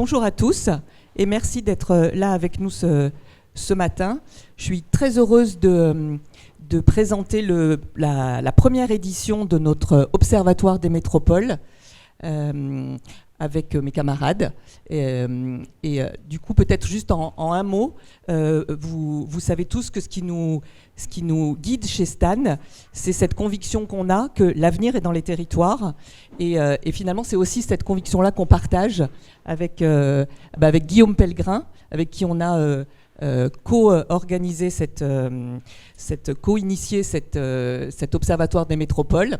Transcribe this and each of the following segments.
Bonjour à tous et merci d'être là avec nous ce matin. Je suis très heureuse de présenter la première édition de notre Observatoire des métropoles avec mes camarades. Du coup, peut-être juste en un mot, vous savez tous que ce qui nous guide chez Stan, c'est cette conviction qu'on a que l'avenir est dans les territoires. Et finalement, c'est aussi cette conviction-là qu'on partage avec Guillaume Pellegrin, avec qui on a co-organisé, co-initié cet observatoire des métropoles,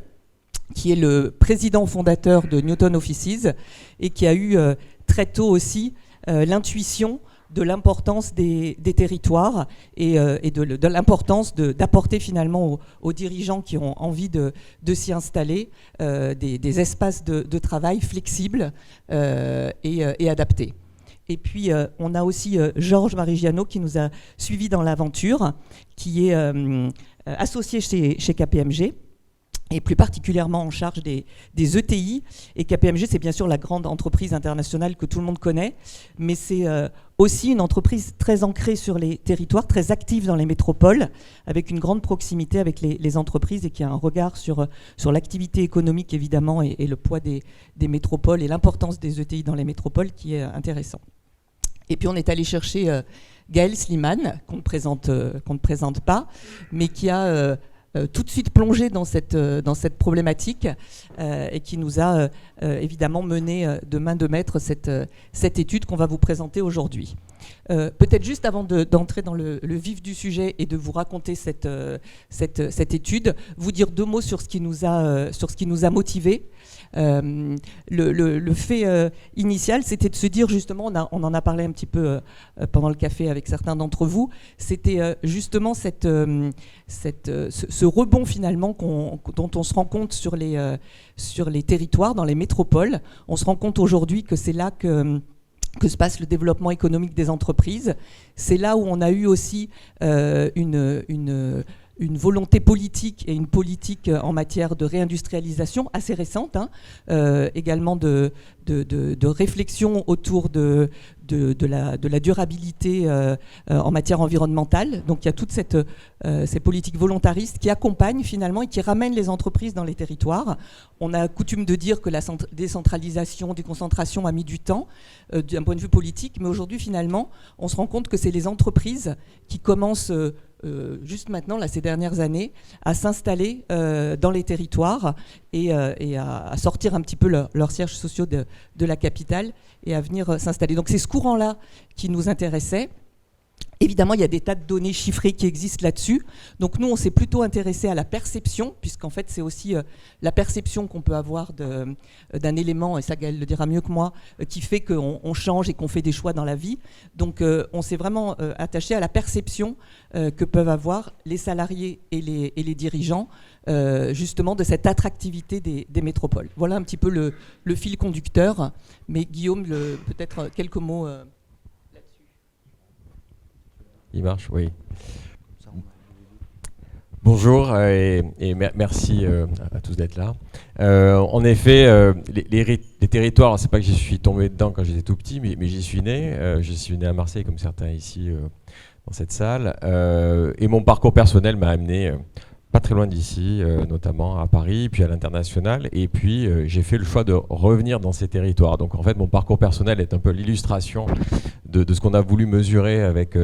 qui est le président fondateur de Newton Offices et qui a eu très tôt aussi l'intuition de l'importance des territoires et de l'importance d'apporter finalement aux dirigeants qui ont envie de s'y installer des espaces de travail flexibles et adaptés. Et puis, on a aussi Georges Marigiano qui nous a suivis dans l'aventure, qui est associé chez KPMG, et plus particulièrement en charge des ETI. Et KPMG, c'est bien sûr la grande entreprise internationale que tout le monde connaît, mais c'est aussi une entreprise très ancrée sur les territoires, très active dans les métropoles, avec une grande proximité avec les entreprises et qui a un regard sur l'activité économique, évidemment, et le poids des métropoles et l'importance des ETI dans les métropoles qui est intéressant. Et puis on est allé chercher Gaël Slimane, qu'on ne présente pas, mais qui a tout de suite plongé dans cette problématique et qui nous a évidemment mené de main de maître cette étude qu'on va vous présenter aujourd'hui. Peut-être juste avant d'entrer dans le vif du sujet et de vous raconter cette étude, vous dire deux mots sur ce qui nous a motivés. Le fait initial, c'était de se dire justement, on en a parlé un petit peu pendant le café avec certains d'entre vous, c'était justement ce rebond finalement dont on se rend compte sur les territoires, dans les métropoles. On se rend compte aujourd'hui que c'est là que se passe le développement économique des entreprises. C'est là où on a eu aussi une volonté politique et une politique en matière de réindustrialisation assez récente, également de réflexion autour de la durabilité en matière environnementale. Donc il y a toutes ces politiques volontaristes qui accompagnent finalement et qui ramènent les entreprises dans les territoires. On a coutume de dire que la décentralisation, déconcentration a mis du temps d'un point de vue politique, mais aujourd'hui finalement on se rend compte que c'est les entreprises qui commencent juste maintenant, là, ces dernières années, à s'installer dans les territoires et à sortir un petit peu leurs sièges sociaux de la capitale et à venir s'installer. Donc c'est ce courant-là qui nous intéressait. Évidemment, il y a des tas de données chiffrées qui existent là-dessus. Donc nous, on s'est plutôt intéressé à la perception, puisqu'en fait, c'est aussi la perception qu'on peut avoir d'un élément, et ça, Gaël le dira mieux que moi, qui fait qu'on change et qu'on fait des choix dans la vie. Donc on s'est vraiment attaché à la perception que peuvent avoir les salariés et les dirigeants, justement, de cette attractivité des métropoles. Voilà un petit peu le fil conducteur. Mais Guillaume, peut-être quelques mots... Il marche, oui. Bonjour et merci à tous d'être là. En effet, les territoires, c'est pas que j'y suis tombé dedans quand j'étais tout petit, mais j'y suis né. Je suis né à Marseille, comme certains ici dans cette salle. Et mon parcours personnel m'a amené pas très loin d'ici, notamment à Paris, puis à l'international. Et puis, j'ai fait le choix de revenir dans ces territoires. Donc, en fait, mon parcours personnel est un peu l'illustration de ce qu'on a voulu mesurer avec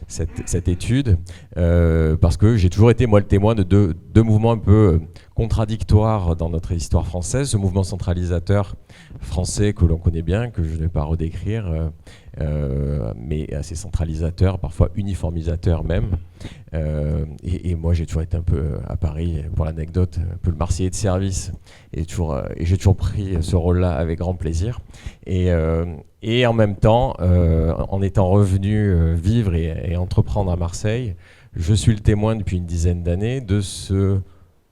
cette étude, parce que j'ai toujours été, moi, le témoin de deux mouvements un peu contradictoires dans notre histoire française. Ce mouvement centralisateur français que l'on connaît bien, que je ne vais pas redécrire, mais assez centralisateur, parfois uniformisateur même. Et moi, j'ai toujours été un peu à Paris, pour l'anecdote, un peu le Marseillais de service, et j'ai toujours pris ce rôle-là avec grand plaisir. Et en même temps, en étant revenu vivre et entreprendre à Marseille, je suis le témoin depuis une dizaine d'années de ce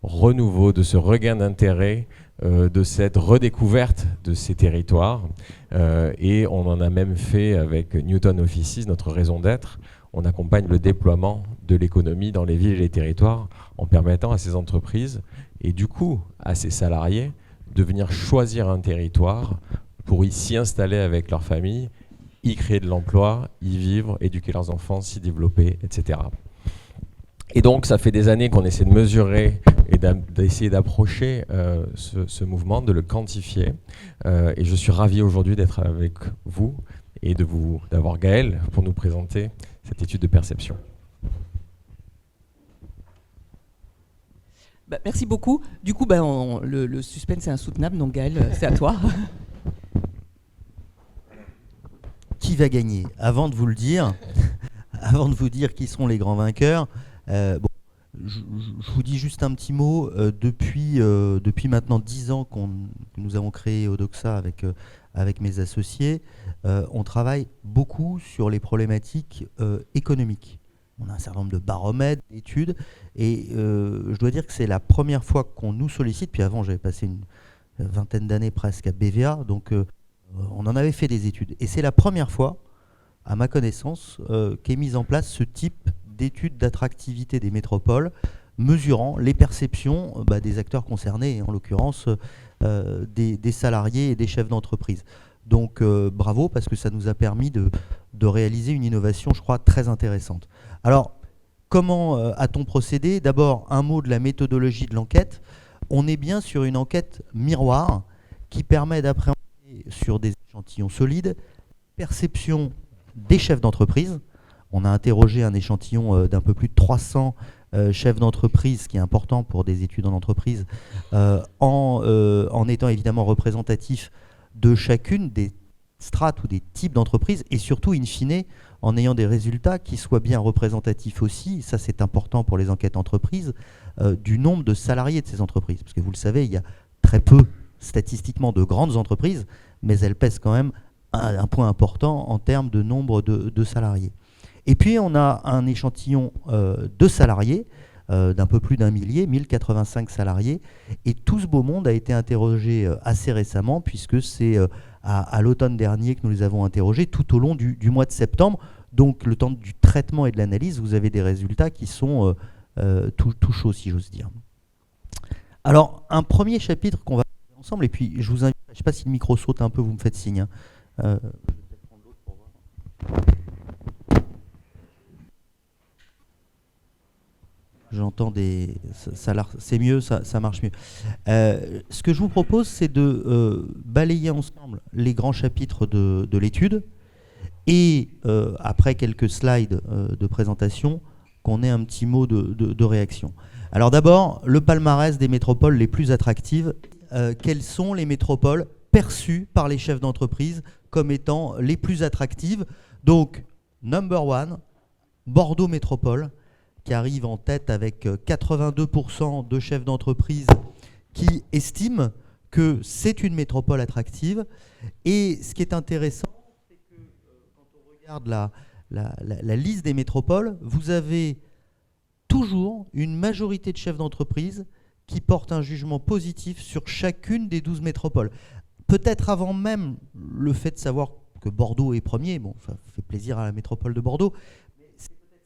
renouveau, de ce regain d'intérêt, de cette redécouverte de ces territoires. Et on en a même fait avec Newton Offices, notre raison d'être. On accompagne le déploiement de l'économie dans les villes et les territoires en permettant à ces entreprises et du coup à ces salariés de venir choisir un territoire pour s'y installer avec leur famille, y créer de l'emploi, y vivre, éduquer leurs enfants, s'y développer, etc. Et donc, ça fait des années qu'on essaie de mesurer et d'essayer d'approcher ce mouvement, de le quantifier. Et je suis ravi aujourd'hui d'être avec vous et d'avoir Gaël pour nous présenter cette étude de perception. Merci beaucoup. Du coup, le suspense est insoutenable, donc Gaël, c'est à toi. Qui va gagner? Avant de vous le dire, avant de vous dire qui seront les grands vainqueurs, je vous dis juste un petit mot. Depuis maintenant 10 ans que nous avons créé Odoxa avec mes associés, on travaille beaucoup sur les problématiques économiques. On a un certain nombre de baromètres, d'études, et je dois dire que c'est la première fois qu'on nous sollicite. Puis avant, j'avais passé une vingtaine d'années presque à BVA, donc on en avait fait des études. Et c'est la première fois, à ma connaissance, qu'est mise en place ce type d'études d'attractivité des métropoles, mesurant les perceptions des acteurs concernés, en l'occurrence des salariés et des chefs d'entreprise. Donc bravo, parce que ça nous a permis de réaliser une innovation, je crois, très intéressante. Alors, comment a-t-on procédé? D'abord, un mot de la méthodologie de l'enquête. On est bien sur une enquête miroir qui permet d'appréhender sur des échantillons solides perception des chefs d'entreprise. On a interrogé un échantillon d'un peu plus de 300 chefs d'entreprise, ce qui est important pour des études en entreprise, en étant évidemment représentatif de chacune des strates ou des types d'entreprises, et surtout, in fine, en ayant des résultats qui soient bien représentatifs aussi, ça c'est important pour les enquêtes entreprises, du nombre de salariés de ces entreprises. Parce que vous le savez, il y a très peu statistiquement de grandes entreprises, mais elles pèsent quand même un point important en termes de nombre de salariés. Et puis on a un échantillon de salariés, d'un peu plus d'1 millier, 1085 salariés, et tout ce beau monde a été interrogé assez récemment, puisque c'est à l'automne dernier que nous les avons interrogés, tout au long du mois de septembre. Donc le temps du traitement et de l'analyse, vous avez des résultats qui sont tout chauds, si j'ose dire. Alors, un premier chapitre qu'on va faire ensemble, et puis je vous invite, je ne sais pas si le micro saute un peu, vous me faites signe. Je vais peut-être prendre l'autre pour voir. J'entends c'est mieux, ça marche mieux. Ce que je vous propose, c'est de balayer ensemble les grands chapitres de l'étude, et après quelques slides de présentation, qu'on ait un petit mot de réaction. Alors d'abord, le palmarès des métropoles les plus attractives. Quelles sont les métropoles perçues par les chefs d'entreprise comme étant les plus attractives? Donc, number one, Bordeaux Métropole, qui arrive en tête avec 82% de chefs d'entreprise qui estiment que c'est une métropole attractive. Et ce qui est intéressant, c'est que quand on regarde la liste des métropoles, vous avez toujours une majorité de chefs d'entreprise qui portent un jugement positif sur chacune des 12 métropoles. Peut-être avant même le fait de savoir que Bordeaux est premier, bon, ça fait plaisir à la métropole de Bordeaux,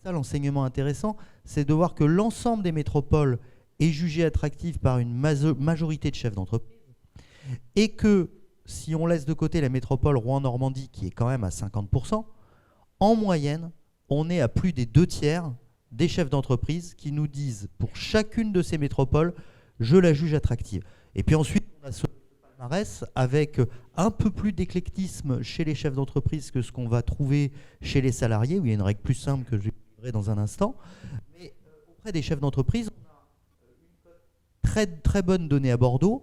l'enseignement intéressant, c'est de voir que l'ensemble des métropoles est jugé attractif par une majorité de chefs d'entreprise, et que si on laisse de côté la métropole Rouen-Normandie, qui est quand même à 50%, en moyenne, on est à plus des 2/3 des chefs d'entreprise qui nous disent, pour chacune de ces métropoles, je la juge attractive. Et puis ensuite, on a ce palmarès avec un peu plus d'éclectisme chez les chefs d'entreprise que ce qu'on va trouver chez les salariés, où il y a une règle plus simple que je dans un instant. Mais auprès des chefs d'entreprise, on a une très, très bonne donnée à Bordeaux,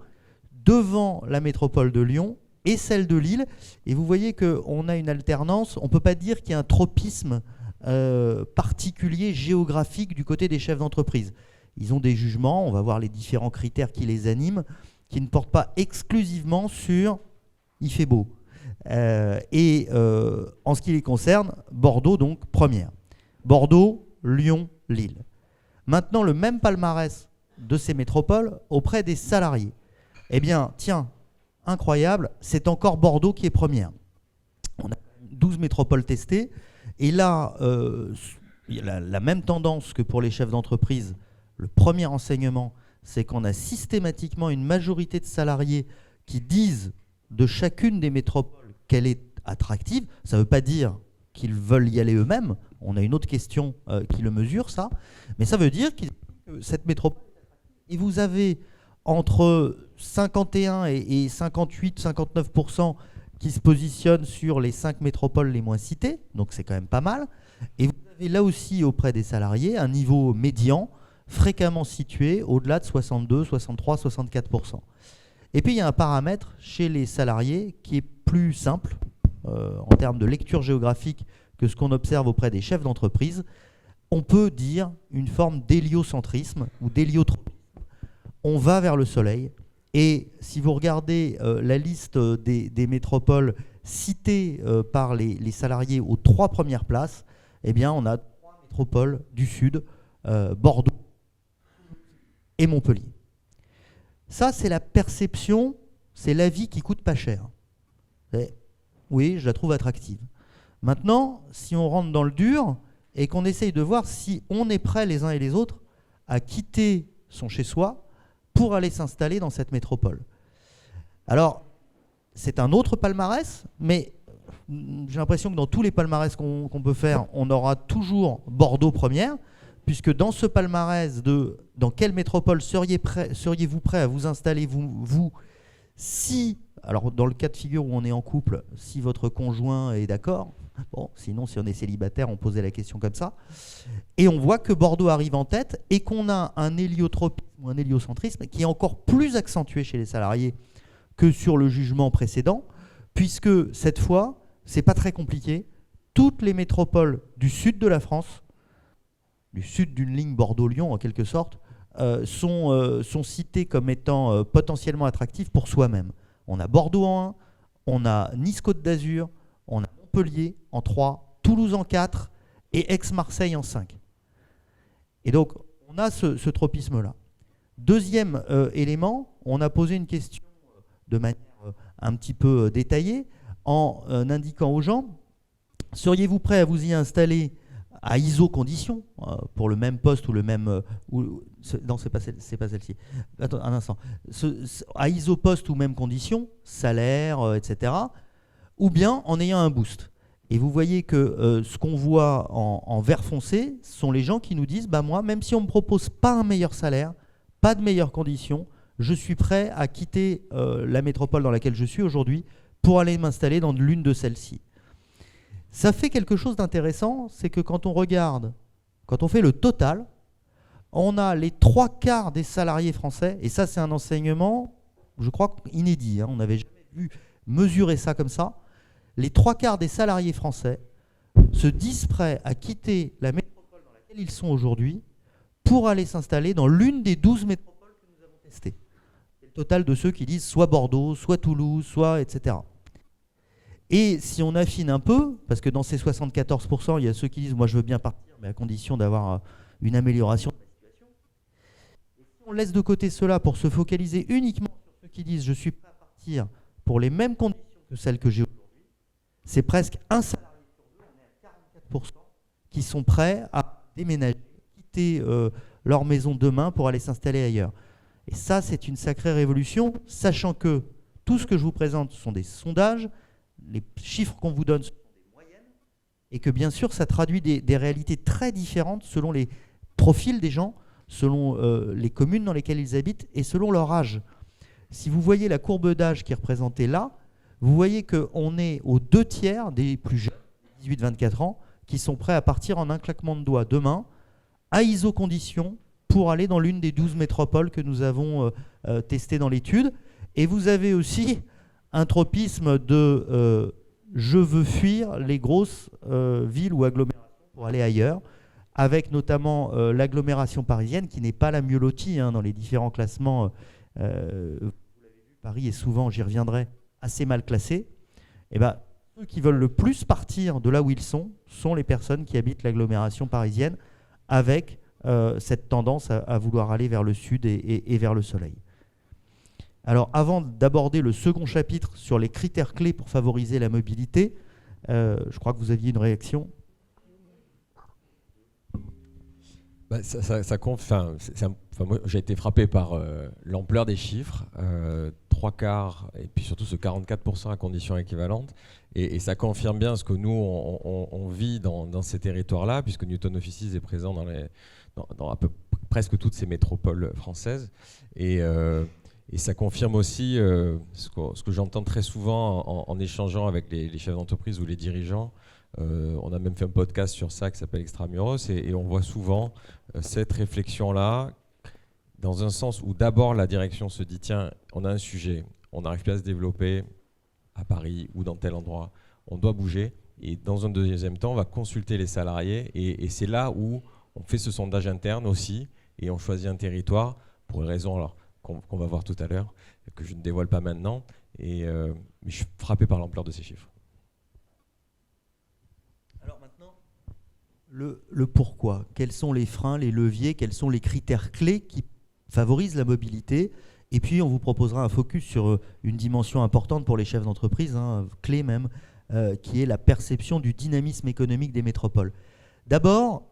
devant la métropole de Lyon et celle de Lille. Et vous voyez qu'on a une alternance. On ne peut pas dire qu'il y a un tropisme particulier géographique du côté des chefs d'entreprise. Ils ont des jugements, on va voir les différents critères qui les animent, qui ne portent pas exclusivement sur « il fait beau ». Et en ce qui les concerne, Bordeaux, donc, première. Bordeaux, Lyon, Lille. Maintenant, le même palmarès de ces métropoles auprès des salariés. Eh bien, tiens, incroyable, c'est encore Bordeaux qui est première. On a 12 métropoles testées, et là, il y a la même tendance que pour les chefs d'entreprise. Le premier enseignement, c'est qu'on a systématiquement une majorité de salariés qui disent de chacune des métropoles qu'elle est attractive. Ça ne veut pas dire qu'ils veulent y aller eux-mêmes. On a une autre question qui le mesure, ça. Mais ça veut dire que cette métropole... Et vous avez entre 51 et 58-59% qui se positionnent sur les 5 métropoles les moins citées. Donc c'est quand même pas mal. Et vous avez là aussi, auprès des salariés, un niveau médian fréquemment situé au-delà de 62, 63, 64%. Et puis il y a un paramètre chez les salariés qui est plus simple en termes de lecture géographique que ce qu'on observe auprès des chefs d'entreprise. On peut dire une forme d'héliocentrisme ou d'héliotropisme. On va vers le soleil. Et si vous regardez la liste des métropoles citées par les salariés aux 3 premières places, eh bien on a 3 métropoles du sud, Bordeaux et Montpellier. Ça, c'est la perception, c'est la vie qui coûte pas cher. Oui, je la trouve attractive. Maintenant, si on rentre dans le dur et qu'on essaye de voir si on est prêts les uns et les autres à quitter son chez-soi pour aller s'installer dans cette métropole. Alors, c'est un autre palmarès, mais j'ai l'impression que dans tous les palmarès qu'on peut faire, on aura toujours Bordeaux première, puisque dans ce palmarès de dans quelle métropole seriez-vous prêt à vous installer, vous si, alors dans le cas de figure où on est en couple, si votre conjoint est d'accord, bon, sinon si on est célibataire, on posait la question comme ça, et on voit que Bordeaux arrive en tête et qu'on a un héliotropisme ou un héliocentrisme qui est encore plus accentué chez les salariés que sur le jugement précédent, puisque cette fois, c'est pas très compliqué, toutes les métropoles du sud de la France, du sud d'une ligne Bordeaux-Lyon en quelque sorte, sont citées comme étant potentiellement attractives pour soi-même. On a Bordeaux en 1, on a Nice-Côte d'Azur, on a Montpellier en 3, Toulouse en 4 et Aix-Marseille en 5. Et donc, on a ce tropisme-là. Deuxième élément, on a posé une question de manière un petit peu détaillée en indiquant aux gens, seriez-vous prêt à vous y installer à ISO conditions pour le même poste ou le même... non, c'est pas celle-ci. Attends un instant. À ISO poste ou même conditions, salaire, etc. Ou bien en ayant un boost. Et vous voyez que ce qu'on voit en vert foncé, ce sont les gens qui nous disent, bah moi, même si on ne me propose pas un meilleur salaire, pas de meilleures conditions, je suis prêt à quitter la métropole dans laquelle je suis aujourd'hui pour aller m'installer dans l'une de celles-ci. Ça fait quelque chose d'intéressant, c'est que quand on regarde, quand on fait le total, on a les 3/4 des salariés français, et ça c'est un enseignement, je crois, inédit, hein, on n'avait jamais vu mesurer ça comme ça, les 3/4 des salariés français se disent prêts à quitter la métropole dans laquelle ils sont aujourd'hui pour aller s'installer dans l'une des 12 métropoles que nous avons testées. C'est le total de ceux qui disent soit Bordeaux, soit Toulouse, soit etc. Et si on affine un peu, parce que dans ces 74%, il y a ceux qui disent « moi je veux bien partir, mais à condition d'avoir une amélioration de la situation ». Et si on laisse de côté cela pour se focaliser uniquement sur ceux qui disent « je suis prêt à partir pour les mêmes conditions que celles que j'ai aujourd'hui », c'est presque un salarié sur deux, on est à 44%, qui sont prêts à déménager, quitter leur maison demain pour aller s'installer ailleurs. Et ça, c'est une sacrée révolution, sachant que tout ce que je vous présente ce sont des sondages, les chiffres qu'on vous donne sont des moyennes, et que bien sûr ça traduit des réalités très différentes selon les profils des gens, selon les communes dans lesquelles ils habitent et selon leur âge. Si vous voyez la courbe d'âge qui est représentée là, vous voyez qu'on est aux 2/3 des plus jeunes, 18-24 ans, qui sont prêts à partir en un claquement de doigts demain, à ISO conditions, pour aller dans l'une des 12 métropoles que nous avons testées dans l'étude. Et vous avez aussi un tropisme de je veux fuir les grosses villes ou agglomérations pour aller ailleurs, avec notamment l'agglomération parisienne qui n'est pas la mieux lotie dans les différents classements. Vous l'avez vu, Paris est souvent, j'y reviendrai, assez mal classé. Et ben, ceux qui veulent le plus partir de là où ils sont les personnes qui habitent l'agglomération parisienne, avec cette tendance à vouloir aller vers le sud et vers le soleil. Alors, avant d'aborder le second chapitre sur les critères clés pour favoriser la mobilité, je crois que vous aviez une réaction. Moi, j'ai été frappé par l'ampleur des chiffres, 3/4, et puis surtout ce 44% à condition équivalente. Et ça confirme bien ce que nous, on vit dans ces territoires-là, puisque Newton Offices est présent dans presque toutes ces métropoles françaises. Et ça confirme aussi ce que j'entends très souvent en échangeant avec les chefs d'entreprise ou les dirigeants. On a même fait un podcast sur ça qui s'appelle Extramuros, et on voit souvent cette réflexion-là, dans un sens où d'abord la direction se dit tiens, on a un sujet, on n'arrive plus à se développer à Paris ou dans tel endroit, on doit bouger, et dans un deuxième temps, on va consulter les salariés, et c'est là où on fait ce sondage interne aussi, et on choisit un territoire pour une raison alors, qu'on va voir tout à l'heure, que je ne dévoile pas maintenant, mais je suis frappé par l'ampleur de ces chiffres. Alors maintenant, le pourquoi. Quels sont les freins, les leviers, quels sont les critères clés qui favorisent la mobilité? Et puis on vous proposera un focus sur une dimension importante pour les chefs d'entreprise, clé même, qui est la perception du dynamisme économique des métropoles. D'abord,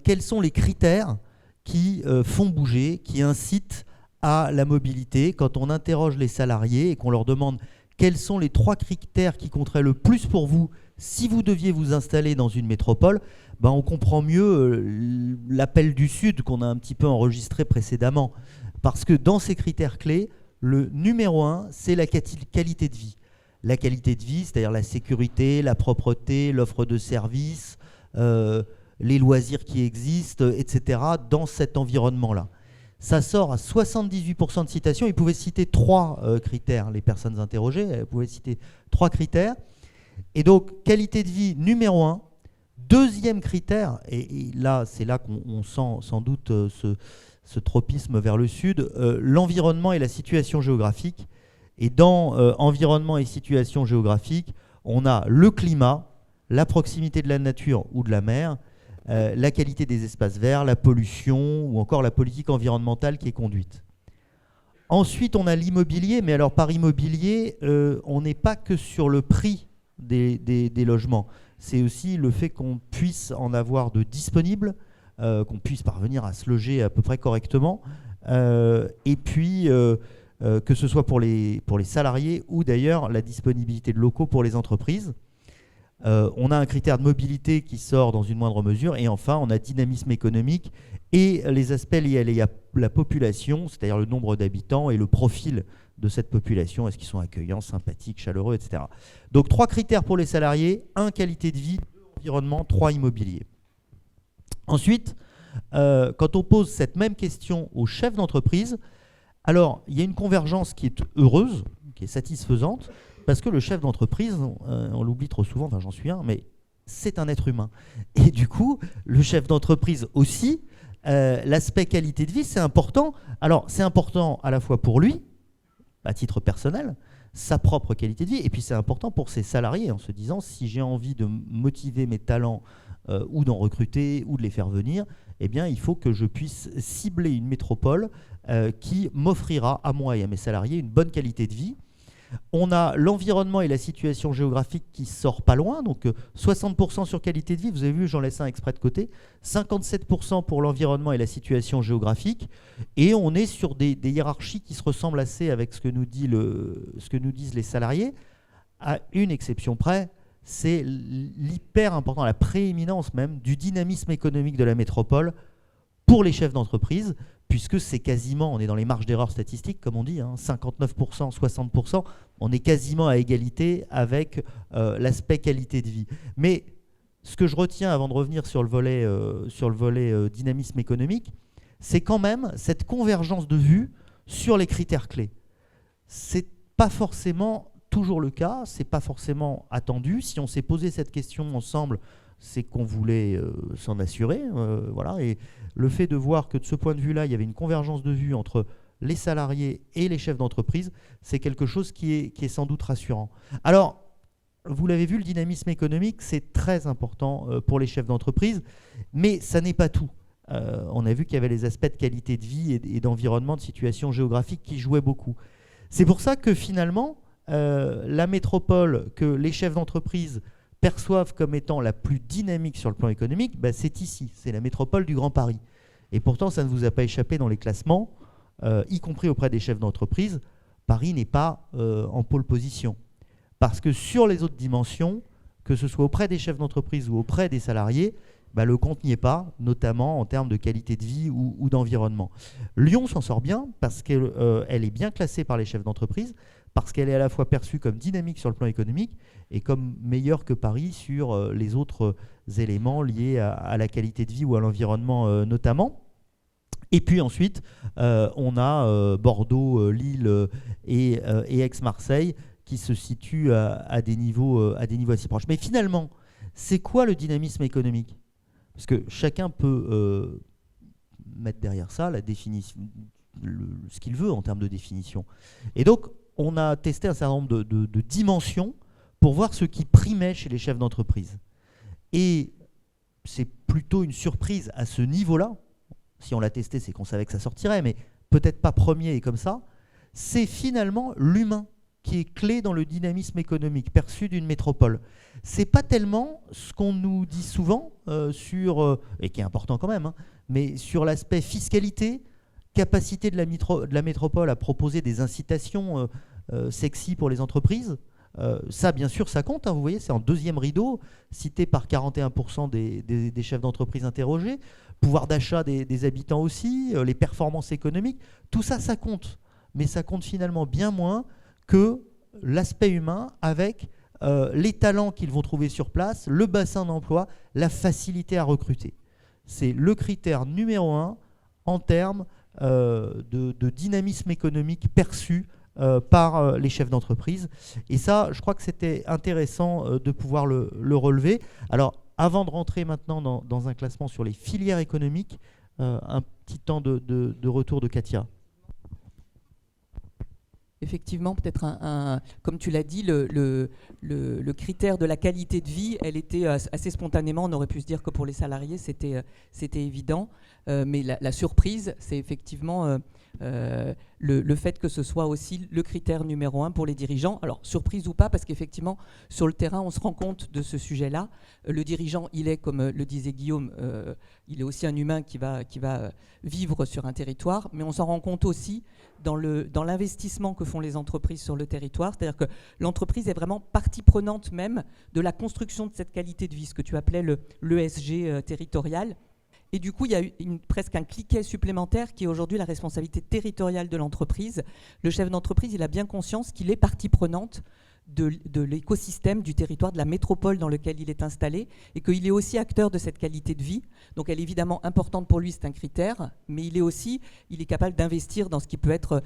quels sont les critères qui font bouger, qui incitent à la mobilité? Quand on interroge les salariés et qu'on leur demande quels sont les 3 critères qui compteraient le plus pour vous si vous deviez vous installer dans une métropole, on comprend mieux l'appel du Sud qu'on a un petit peu enregistré précédemment. Parce que dans ces critères clés, le numéro 1, c'est la qualité de vie. La qualité de vie, c'est-à-dire la sécurité, la propreté, l'offre de services, les loisirs qui existent, etc., dans cet environnement-là. Ça sort à 78% de citations. Ils pouvaient citer 3 critères, les personnes interrogées, elles pouvaient citer 3 critères. Et donc, qualité de vie numéro 1. Deuxième critère, et là, c'est là qu'on sent sans doute ce tropisme vers le sud, l'environnement et la situation géographique. Et dans environnement et situation géographique, on a le climat, la proximité de la nature ou de la mer, la qualité des espaces verts, la pollution ou encore la politique environnementale qui est conduite. Ensuite, on a l'immobilier, mais alors par immobilier, on n'est pas que sur le prix des logements. C'est aussi le fait qu'on puisse en avoir de disponibles, qu'on puisse parvenir à se loger à peu près correctement, et puis que ce soit pour les salariés ou d'ailleurs la disponibilité de locaux pour les entreprises. On a un critère de mobilité qui sort dans une moindre mesure, et enfin on a dynamisme économique et les aspects liés à la population, c'est-à-dire le nombre d'habitants et le profil de cette population, est-ce qu'ils sont accueillants, sympathiques, chaleureux, etc. Donc 3 critères pour les salariés, 1 qualité de vie, 2 environnement, 3 immobilier. Ensuite, quand on pose cette même question aux chefs d'entreprise, alors il y a une convergence qui est heureuse, qui est satisfaisante, parce que le chef d'entreprise, on l'oublie trop souvent, enfin j'en suis un, mais c'est un être humain. Et du coup, le chef d'entreprise aussi, l'aspect qualité de vie, c'est important. Alors c'est important à la fois pour lui, à titre personnel, sa propre qualité de vie, et puis c'est important pour ses salariés, en se disant si j'ai envie de motiver mes talents ou d'en recruter ou de les faire venir, eh bien il faut que je puisse cibler une métropole qui m'offrira à moi et à mes salariés une bonne qualité de vie. On a l'environnement et la situation géographique qui sort pas loin, donc 60% sur qualité de vie, vous avez vu, j'en laisse un exprès de côté, 57% pour l'environnement et la situation géographique, et on est sur des hiérarchies qui se ressemblent assez avec ce que nous disent les salariés, à une exception près, c'est l'hyper important, la prééminence même du dynamisme économique de la métropole pour les chefs d'entreprise, puisque c'est quasiment, on est dans les marges d'erreur statistiques, comme on dit, 59%, 60%, on est quasiment à égalité avec l'aspect qualité de vie. Mais ce que je retiens avant de revenir sur le volet dynamisme économique, c'est quand même cette convergence de vue sur les critères clés. C'est pas forcément toujours le cas, c'est pas forcément attendu. Si on s'est posé cette question ensemble, c'est qu'on voulait s'en assurer, voilà. Et le fait de voir que de ce point de vue-là, il y avait une convergence de vue entre les salariés et les chefs d'entreprise, c'est quelque chose qui est sans doute rassurant. Alors, vous l'avez vu, le dynamisme économique, c'est très important pour les chefs d'entreprise, mais ça n'est pas tout. On a vu qu'il y avait les aspects de qualité de vie et d'environnement, de situation géographique qui jouaient beaucoup. C'est pour ça que finalement, la métropole que les chefs d'entreprise perçoivent comme étant la plus dynamique sur le plan économique, c'est ici, c'est la métropole du Grand Paris. Et pourtant, ça ne vous a pas échappé dans les classements, y compris auprès des chefs d'entreprise, Paris n'est pas en pôle position. Parce que sur les autres dimensions, que ce soit auprès des chefs d'entreprise ou auprès des salariés, le compte n'y est pas, notamment en termes de qualité de vie ou d'environnement. Lyon s'en sort bien parce qu'elle est bien classée par les chefs d'entreprise, parce qu'elle est à la fois perçue comme dynamique sur le plan économique et comme meilleure que Paris sur les autres éléments liés à la qualité de vie ou à l'environnement notamment. Et puis ensuite, on a Bordeaux, Lille et Aix-Marseille qui se situent à des niveaux assez proches. Mais finalement, c'est quoi le dynamisme économique ? Parce que chacun peut mettre derrière ça la définition, ce qu'il veut en termes de définition. Et donc, on a testé un certain nombre de dimensions pour voir ce qui primait chez les chefs d'entreprise. Et c'est plutôt une surprise à ce niveau-là. Si on l'a testé, c'est qu'on savait que ça sortirait, mais peut-être pas premier et comme ça. C'est finalement l'humain qui est clé dans le dynamisme économique perçu d'une métropole. C'est pas tellement ce qu'on nous dit souvent et qui est important quand même, mais sur l'aspect fiscalité, capacité de la métropole à proposer des incitations sexy pour les entreprises. Ça, bien sûr, ça compte. Vous voyez, c'est en deuxième rideau, cité par 41% des chefs d'entreprise interrogés. Pouvoir d'achat des habitants aussi, les performances économiques. Tout ça, ça compte. Mais ça compte finalement bien moins que l'aspect humain avec les talents qu'ils vont trouver sur place, le bassin d'emploi, la facilité à recruter. C'est le critère numéro 1 en termes de dynamisme économique perçu par les chefs d'entreprise. Et ça, je crois que c'était intéressant de pouvoir le relever. Alors, avant de rentrer maintenant dans un classement sur les filières économiques, un petit temps de retour de Katia. Effectivement, peut-être comme tu l'as dit, le critère de la qualité de vie, elle était assez spontanément, on aurait pu se dire que pour les salariés, c'était évident. Mais la surprise, c'est effectivement le fait que ce soit aussi le critère numéro 1 pour les dirigeants. Alors, surprise ou pas, parce qu'effectivement, sur le terrain, on se rend compte de ce sujet-là. Le dirigeant, il est, comme le disait Guillaume, il est aussi un humain qui va vivre sur un territoire, mais on s'en rend compte aussi dans l'investissement que font les entreprises sur le territoire. C'est-à-dire que l'entreprise est vraiment partie prenante même de la construction de cette qualité de vie, ce que tu appelais l'ESG territorial. Et du coup, il y a presque un cliquet supplémentaire qui est aujourd'hui la responsabilité territoriale de l'entreprise. Le chef d'entreprise, il a bien conscience qu'il est partie prenante de l'écosystème, du territoire, de la métropole dans lequel il est installé, et qu'il est aussi acteur de cette qualité de vie. Donc elle est évidemment importante pour lui, c'est un critère, mais il est capable d'investir dans ce qui peut être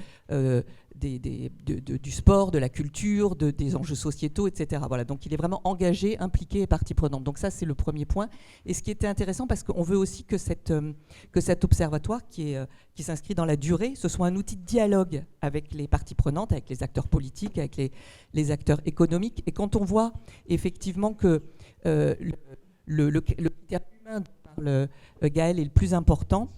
du sport, de la culture, des enjeux sociétaux, etc. Voilà, donc il est vraiment engagé, impliqué et partie prenante. Donc ça, c'est le premier point. Et ce qui était intéressant, parce qu'on veut aussi que cet observatoire qui s'inscrit dans la durée, ce soit un outil de dialogue avec les parties prenantes, avec les acteurs politiques, avec les acteurs économiques. Et quand on voit effectivement que le critère humain dont parle Gaël est le plus important,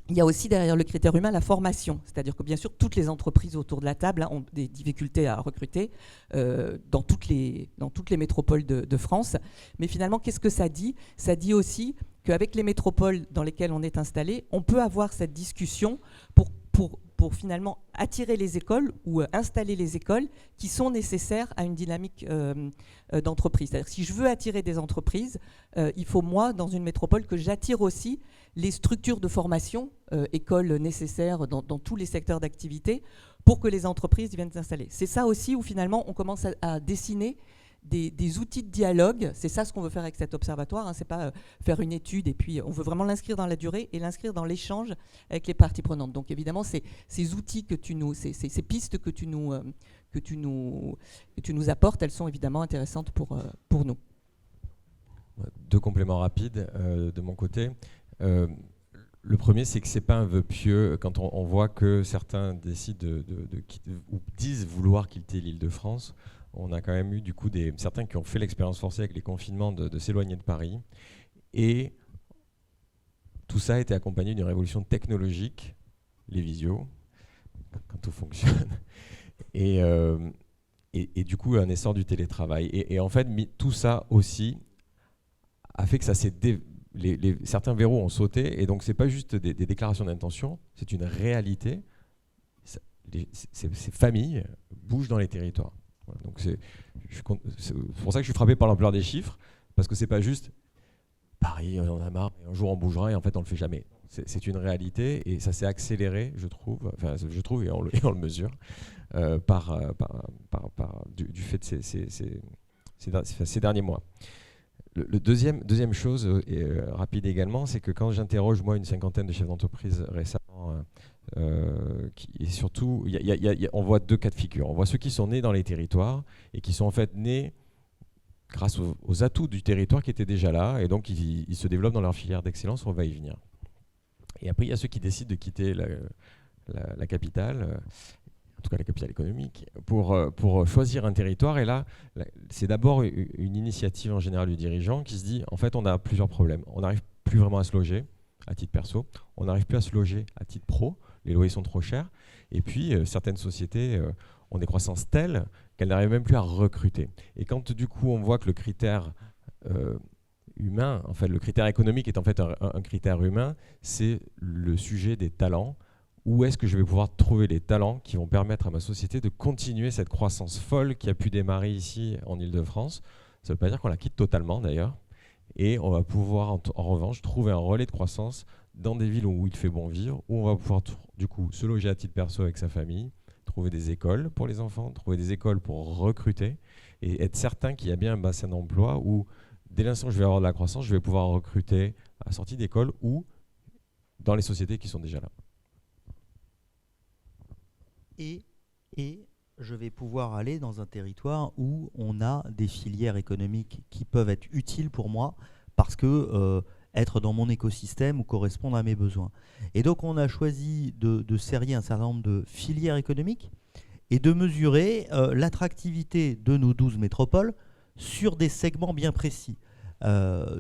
il y a aussi derrière le critère humain la formation. C'est-à-dire que bien sûr, toutes les entreprises autour de la table ont des difficultés à recruter dans toutes les métropoles de France. Mais finalement, qu'est-ce que ça dit ? Ça dit aussi qu'avec les métropoles dans lesquelles on est installé, on peut avoir cette discussion pour finalement attirer les écoles ou installer les écoles qui sont nécessaires à une dynamique d'entreprise. C'est-à-dire que si je veux attirer des entreprises, il faut, moi, dans une métropole, que j'attire aussi les structures de formation, écoles nécessaires dans tous les secteurs d'activité, pour que les entreprises viennent s'installer. C'est ça aussi où finalement on commence à dessiner des outils de dialogue. C'est ça ce qu'on veut faire avec cet observatoire, c'est pas faire une étude et puis on veut vraiment l'inscrire dans la durée et l'inscrire dans l'échange avec les parties prenantes. Donc évidemment, ces outils ces pistes que tu nous apportes, elles sont évidemment intéressantes pour nous. Deux compléments rapides de mon côté. Le premier, c'est que c'est pas un vœu pieux quand on voit que certains décident de quitter, ou disent vouloir quitter l'Île-de-France. On a quand même eu du coup certains qui ont fait l'expérience forcée avec les confinements de s'éloigner de Paris. Et tout ça a été accompagné d'une révolution technologique, les visios, quand tout fonctionne, et du coup un essor du télétravail. Et en fait, tout ça aussi a fait que ça s'est certains verrous ont sauté, et donc c'est pas juste des déclarations d'intention, c'est une réalité. Ces familles bougent dans les territoires. Voilà, donc c'est pour ça que je suis frappé par l'ampleur des chiffres, parce que c'est pas juste Paris, on en a marre, et un jour on bougera et en fait on le fait jamais. C'est une réalité et ça s'est accéléré, je trouve, et on le mesure, du fait de ces derniers mois. Deuxième chose, rapide également, c'est que quand j'interroge moi une cinquantaine de chefs d'entreprise récemment, et surtout, on voit 2 cas de figure. On voit ceux qui sont nés dans les territoires et qui sont en fait nés grâce aux atouts du territoire qui étaient déjà là, et donc ils se développent dans leur filière d'excellence, on va y venir. Et après, il y a ceux qui décident de quitter la capitale, en tout cas la capitale économique, pour choisir un territoire. Et là, c'est d'abord une initiative en général du dirigeant qui se dit, en fait, on a plusieurs problèmes. On n'arrive plus vraiment à se loger à titre perso, on n'arrive plus à se loger à titre pro, les loyers sont trop chers, et puis certaines sociétés ont des croissances telles qu'elles n'arrivent même plus à recruter. Et quand du coup on voit que le critère humain, en fait le critère économique est en fait un critère humain, c'est le sujet des talents. Où est-ce que je vais pouvoir trouver les talents qui vont permettre à ma société de continuer cette croissance folle qui a pu démarrer ici en Ile-de-France? Ça ne veut pas dire qu'on la quitte totalement d'ailleurs. Et on va pouvoir en revanche trouver un relais de croissance dans des villes où il fait bon vivre, où on va pouvoir du coup se loger à titre perso avec sa famille, trouver des écoles pour les enfants, trouver des écoles pour recruter et être certain qu'il y a bien un bassin d'emploi où dès l'instant où je vais avoir de la croissance, je vais pouvoir recruter à la sortie d'école ou dans les sociétés qui sont déjà là. Et je vais pouvoir aller dans un territoire où on a des filières économiques qui peuvent être utiles pour moi parce que être dans mon écosystème ou correspondre à mes besoins. Et donc on a choisi de serrer un certain nombre de filières économiques et de mesurer l'attractivité de nos 12 métropoles sur des segments bien précis. Par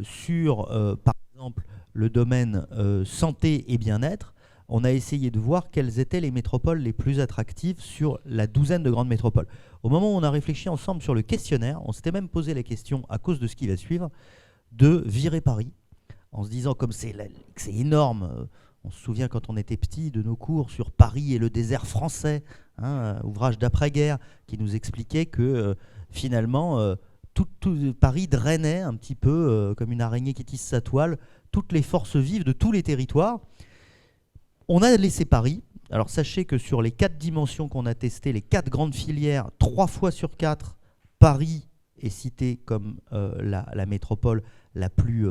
exemple, le domaine santé et bien-être, on a essayé de voir quelles étaient les métropoles les plus attractives sur la douzaine de grandes métropoles. Au moment où on a réfléchi ensemble sur le questionnaire, on s'était même posé la question, à cause de ce qui va suivre, de virer Paris, en se disant comme c'est énorme. On se souvient quand on était petit de nos cours sur Paris et le désert français, ouvrage d'après-guerre, qui nous expliquait que finalement, tout Paris drainait un petit peu, comme une araignée qui tisse sa toile, toutes les forces vives de tous les territoires. On a laissé Paris. Alors sachez que sur les 4 dimensions qu'on a testées, les 4 grandes filières, 3 fois sur 4, Paris est cité comme la métropole la plus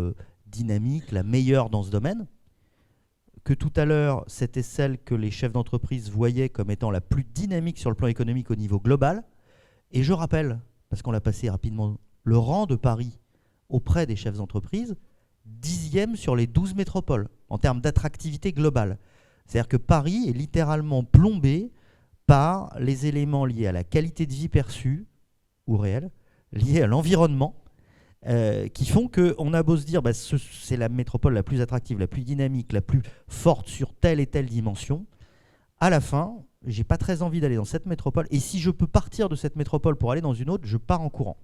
dynamique, la meilleure dans ce domaine. Que tout à l'heure, c'était celle que les chefs d'entreprise voyaient comme étant la plus dynamique sur le plan économique au niveau global. Et je rappelle, parce qu'on l'a passé rapidement, le rang de Paris auprès des chefs d'entreprise, 10e sur les 12 métropoles en termes d'attractivité globale. C'est-à-dire que Paris est littéralement plombé par les éléments liés à la qualité de vie perçue ou réelle, liés à l'environnement, qui font qu'on a beau se dire c'est la métropole la plus attractive, la plus dynamique, la plus forte sur telle et telle dimension. À la fin, j'ai pas très envie d'aller dans cette métropole. Et si je peux partir de cette métropole pour aller dans une autre, je pars en courant.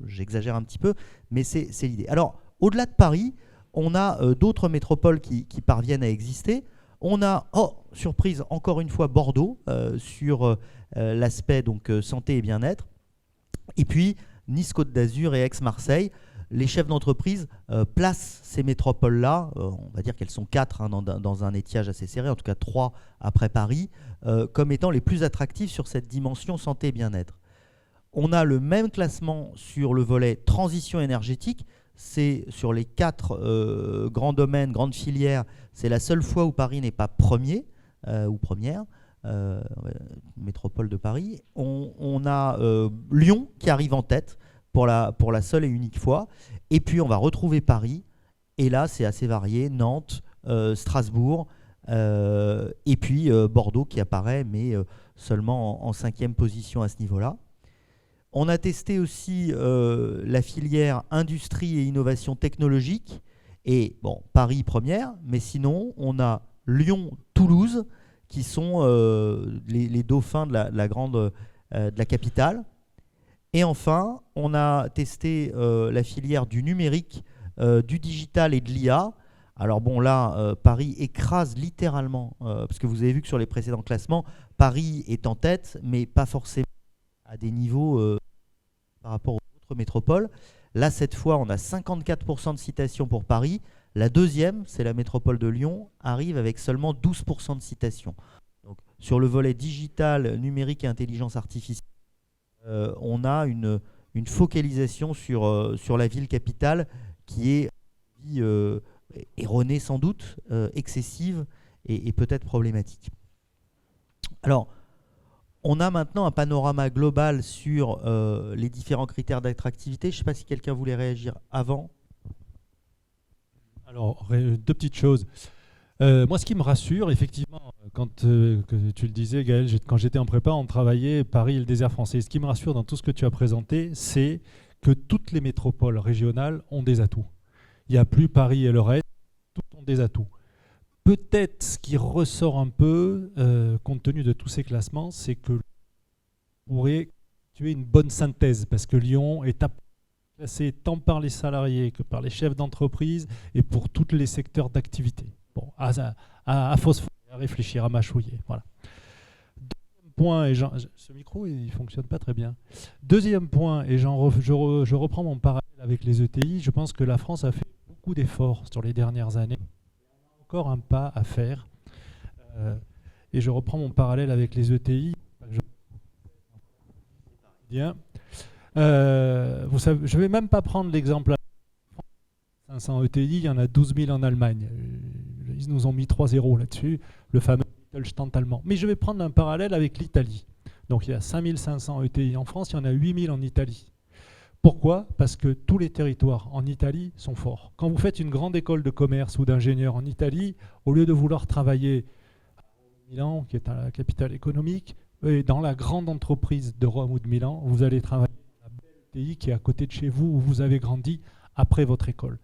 J'exagère un petit peu, mais c'est l'idée. Alors, au-delà de Paris, on a d'autres métropoles qui parviennent à exister. On a, surprise, encore une fois, Bordeaux sur l'aspect donc santé et bien-être. Et puis, Nice-Côte d'Azur et Aix-Marseille. Les chefs d'entreprise placent ces métropoles-là, on va dire qu'elles sont 4 dans un étiage assez serré, en tout cas 3 après Paris, comme étant les plus attractives sur cette dimension santé et bien-être. On a le même classement sur le volet transition énergétique. C'est sur les 4 grands domaines, grandes filières, c'est la seule fois où Paris n'est pas premier ou première, métropole de Paris. On a Lyon qui arrive en tête pour la seule et unique fois. Et puis on va retrouver Paris. Et là, c'est assez varié. Nantes, Strasbourg, et puis Bordeaux qui apparaît, mais seulement en 5e position à ce niveau-là. On a testé aussi la filière industrie et innovation technologique. Et bon, Paris première, mais sinon, on a Lyon, Toulouse, qui sont les dauphins de la capitale. Et enfin, on a testé la filière du numérique du digital et de l'IA. Alors bon, là, Paris écrase littéralement, parce que vous avez vu que sur les précédents classements, Paris est en tête, mais pas forcément à des niveaux par rapport aux autres métropoles. Là, cette fois, on a 54% de citations pour Paris. La deuxième, c'est la métropole de Lyon, arrive avec seulement 12% de citations. Donc, sur le volet digital, numérique et intelligence artificielle, on a une focalisation sur la ville capitale qui est erronée sans doute, excessive et peut-être problématique. Alors, on a maintenant un panorama global sur les différents critères d'attractivité. Je ne sais pas si quelqu'un voulait réagir avant. Alors, deux petites choses. Moi, ce qui me rassure, effectivement, quand que tu le disais, Gaël, quand j'étais en prépa, on travaillait Paris et le désert français. Ce qui me rassure dans tout ce que tu as présenté, c'est que toutes les métropoles régionales ont des atouts. Il n'y a plus Paris et le reste, toutes ont des atouts. Peut-être ce qui ressort un peu, compte tenu de tous ces classements, c'est que Lyon pourrait tuer une bonne synthèse, parce que Lyon est classé tant par les salariés que par les chefs d'entreprise et pour tous les secteurs d'activité. Bon, à phosphorer, à réfléchir, à mâchouiller. Voilà. Deuxième point, et ce micro il ne fonctionne pas très bien. Deuxième point, et je reprends mon parallèle avec les ETI, je pense que la France a fait beaucoup d'efforts sur les dernières années. Il y a encore un pas à faire. Et je reprends mon parallèle avec les ETI. Bien. Vous savez, je ne vais même pas prendre l'exemple 500 ETI, il y en a 12 000 en Allemagne. Ils nous ont mis 3 0 là-dessus, le fameux Mittelstand allemand. Mais je vais prendre un parallèle avec l'Italie. Donc il y a 5500 ETI en France, il y en a 8 000 en Italie. Pourquoi ? Parce que tous les territoires en Italie sont forts. Quand vous faites une grande école de commerce ou d'ingénieur en Italie, au lieu de vouloir travailler à Milan, qui est la capitale économique, et dans la grande entreprise de Rome ou de Milan, vous allez travailler dans la belle ETI qui est à côté de chez vous, où vous avez grandi après votre école.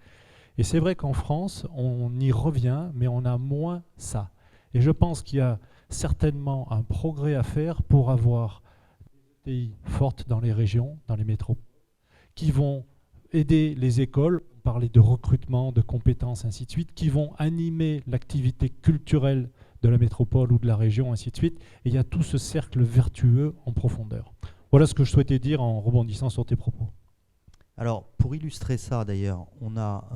Et c'est vrai qu'en France, on y revient, mais on a moins ça. Et je pense qu'il y a certainement un progrès à faire pour avoir des ETI fortes dans les régions, dans les métropoles, qui vont aider les écoles, on parlait de recrutement, de compétences, ainsi de suite, qui vont animer l'activité culturelle de la métropole ou de la région, ainsi de suite. Et il y a tout ce cercle vertueux en profondeur. Voilà ce que je souhaitais dire en rebondissant sur tes propos. Alors, pour illustrer ça, d'ailleurs, on a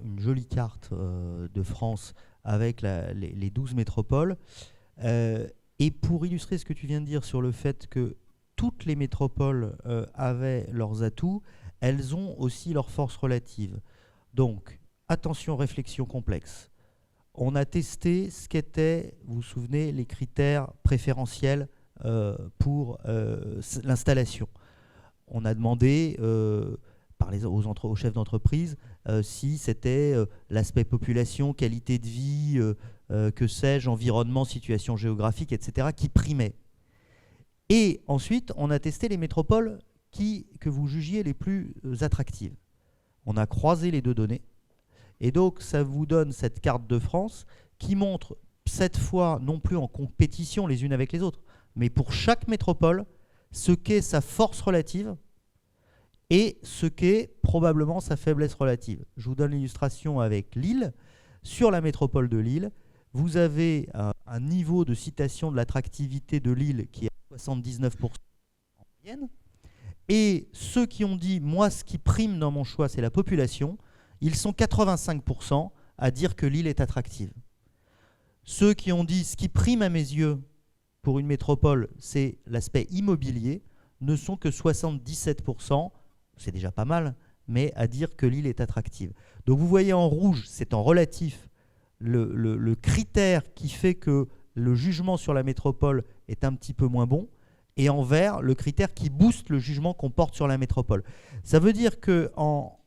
une jolie carte de France avec les 12 métropoles. Et pour illustrer ce que tu viens de dire sur le fait que toutes les métropoles avaient leurs atouts, elles ont aussi leurs forces relatives. Donc, attention, réflexion complexe. On a testé ce qu'étaient, vous vous souvenez, les critères préférentiels pour l'installation. On a demandé aux chefs d'entreprise si c'était l'aspect population, qualité de vie, que sais-je, environnement, situation géographique, etc., qui primait. Et ensuite, on a testé les métropoles que vous jugiez les plus attractives. On a croisé les deux données. Et donc, ça vous donne cette carte de France qui montre, cette fois, non plus en compétition les unes avec les autres, mais pour chaque métropole, ce qu'est sa force relative et ce qu'est probablement sa faiblesse relative. Je vous donne l'illustration avec Lille. Sur la métropole de Lille, vous avez un niveau de citation de l'attractivité de Lille qui est à 79% en moyenne. Et ceux qui ont dit, moi, ce qui prime dans mon choix, c'est la population, ils sont 85% à dire que Lille est attractive. Ceux qui ont dit, ce qui prime à mes yeux pour une métropole, c'est l'aspect immobilier, ne sont que 77%, c'est déjà pas mal, mais à dire que Lille est attractive. Donc vous voyez en rouge, c'est en relatif, le critère qui fait que le jugement sur la métropole est un petit peu moins bon, et en vert, le critère qui booste le jugement qu'on porte sur la métropole. Ça veut dire qu'en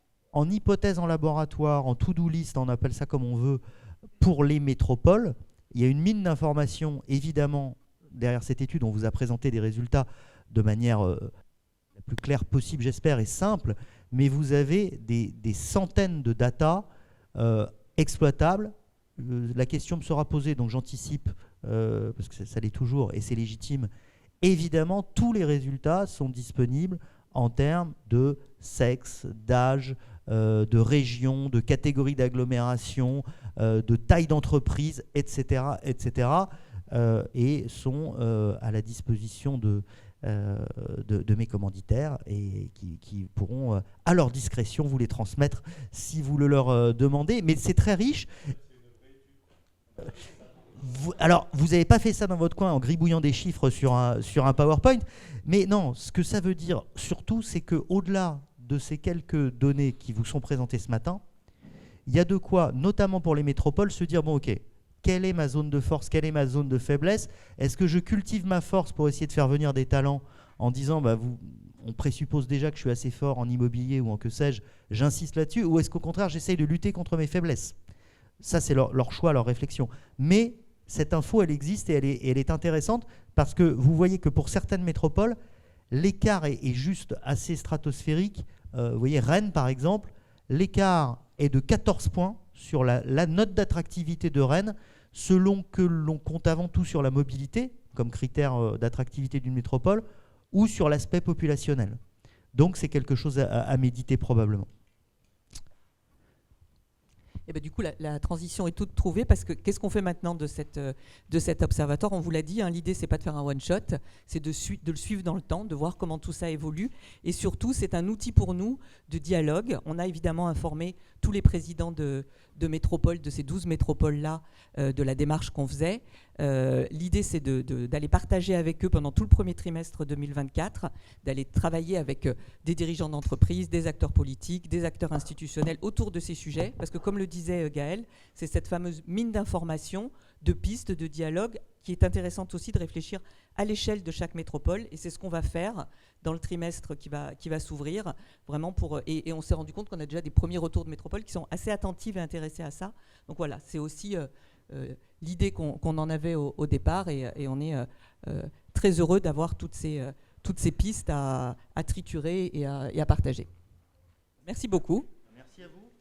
hypothèse en laboratoire, en to-do list, on appelle ça comme on veut, pour les métropoles, il y a une mine d'informations, évidemment, derrière cette étude. On vous a présenté des résultats de manière la plus claire possible, j'espère, et simple, mais vous avez des centaines de data exploitables. La question me sera posée, donc j'anticipe, parce que ça l'est toujours, et c'est légitime. Évidemment, tous les résultats sont disponibles en termes de sexe, d'âge, de région, de catégorie d'agglomération, de taille d'entreprise, etc., etc., et sont à la disposition de mes commanditaires et qui pourront, à leur discrétion, vous les transmettre si vous le leur demandez. Mais c'est très riche. Alors, vous n'avez pas fait ça dans votre coin en gribouillant des chiffres sur un PowerPoint, mais non, ce que ça veut dire surtout, c'est qu'au-delà de ces quelques données qui vous sont présentées ce matin, il y a de quoi, notamment pour les métropoles, se dire, bon ok, quelle est ma zone de force, quelle est ma zone de faiblesse? Est-ce que je cultive ma force pour essayer de faire venir des talents en disant, on présuppose déjà que je suis assez fort en immobilier ou en que sais-je, j'insiste là-dessus, ou est-ce qu'au contraire, j'essaye de lutter contre mes faiblesses? Ça, c'est leur choix, leur réflexion. Mais cette info, elle existe et elle est intéressante parce que vous voyez que pour certaines métropoles, l'écart est juste assez stratosphérique. Vous voyez, Rennes, par exemple, l'écart est de 14 points sur la note d'attractivité de Rennes, selon que l'on compte avant tout sur la mobilité, comme critère d'attractivité d'une métropole, ou sur l'aspect populationnel. Donc c'est quelque chose à méditer probablement. Et ben, du coup, la transition est toute trouvée parce que qu'est-ce qu'on fait maintenant de cet observatoire? On vous l'a dit, hein, l'idée, c'est pas de faire un one-shot, c'est de le suivre dans le temps, de voir comment tout ça évolue. Et surtout, c'est un outil pour nous de dialogue. On a évidemment informé tous les présidents de métropoles, de ces 12 métropoles-là, de la démarche qu'on faisait. L'idée, c'est d'aller partager avec eux pendant tout le premier trimestre 2024, d'aller travailler avec des dirigeants d'entreprise, des acteurs politiques, des acteurs institutionnels autour de ces sujets. Parce que comme le disait Gaël, c'est cette fameuse mine d'informations, de pistes, de dialogue, qui est intéressante aussi de réfléchir à l'échelle de chaque métropole. Et c'est ce qu'on va faire dans le trimestre qui va s'ouvrir, vraiment et on s'est rendu compte qu'on a déjà des premiers retours de métropoles qui sont assez attentives et intéressées à ça. Donc voilà, c'est aussi l'idée qu'on en avait au départ et on est très heureux d'avoir toutes ces pistes à triturer et à partager. Merci beaucoup. Merci à vous.